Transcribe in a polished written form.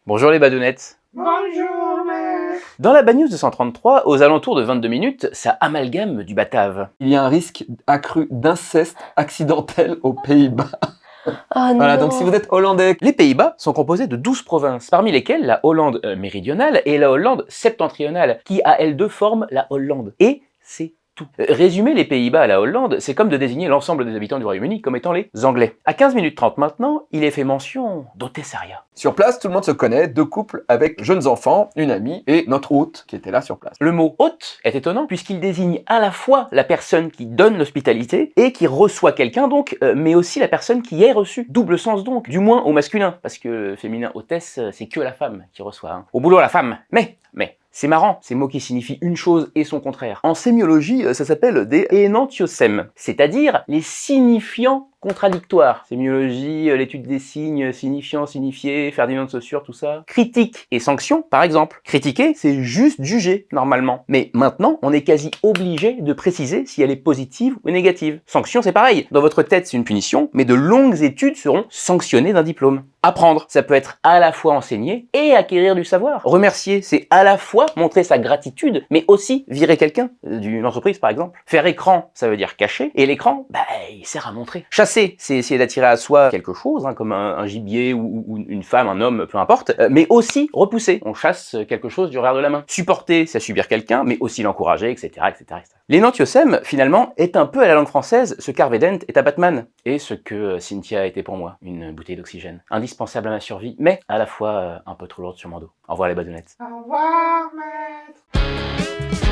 Bonjour les badounettes. Bonjour, maître. Dans la Bad News 233, aux alentours de 22 minutes, ça amalgame du batave. Il y a un risque accru d'inceste accidentel aux Pays-Bas. Oh Voilà, non. donc si vous êtes hollandais, Les Pays-Bas sont composés de 12 provinces, parmi lesquelles la Hollande méridionale et la Hollande septentrionale, qui à elles deux forment la Hollande. Et c'est tout. Résumer les Pays-Bas à la Hollande, c'est comme de désigner l'ensemble des habitants du Royaume-Uni comme étant les Anglais. À 15 minutes 30 maintenant, il est fait mention d'Otessaria. sur place, tout le monde se connaît, deux couples avec jeunes enfants, une amie et notre hôte qui était là sur place. Le mot hôte est étonnant puisqu'il désigne à la fois la personne qui donne l'hospitalité et qui reçoit quelqu'un donc, mais aussi la personne qui est reçue. Double sens donc, du moins au masculin, parce que le féminin hôtesse, c'est que la femme qui reçoit. Hein. Au boulot la femme, mais, c'est marrant, ces mots qui signifient une chose et son contraire. En sémiologie, ça s'appelle des énantiosèmes, c'est-à-dire les signifiants contradictoires. Sémiologie, l'étude des signes, signifiant, signifié, Ferdinand de Saussure, tout ça. Critique et sanction, par exemple. Critiquer, c'est juste juger, normalement. Mais maintenant, on est quasi obligé de préciser si elle est positive ou négative. Sanction, c'est pareil. Dans votre tête, c'est une punition, mais de longues études seront sanctionnées d'un diplôme. Apprendre, ça peut être à la fois enseigner et acquérir du savoir. Remercier, c'est à la fois montrer sa gratitude, mais aussi virer quelqu'un d'une entreprise, par exemple. Faire écran, ça veut dire cacher, et l'écran, il sert à montrer. Chasser, c'est essayer d'attirer à soi quelque chose, hein, comme un gibier ou une femme, un homme, peu importe, mais aussi repousser. On chasse quelque chose du revers de la main. Supporter, c'est subir quelqu'un, mais aussi l'encourager, etc., etc., etc. L'énantiosème, finalement, est un peu à la langue française ce qu'Harvey est à Batman, et ce que Cynthia a été pour moi, une bouteille d'oxygène. Indispensable à ma survie, mais à la fois un peu trop lourde sur mon dos. Au revoir les badounettes. Au revoir, maître.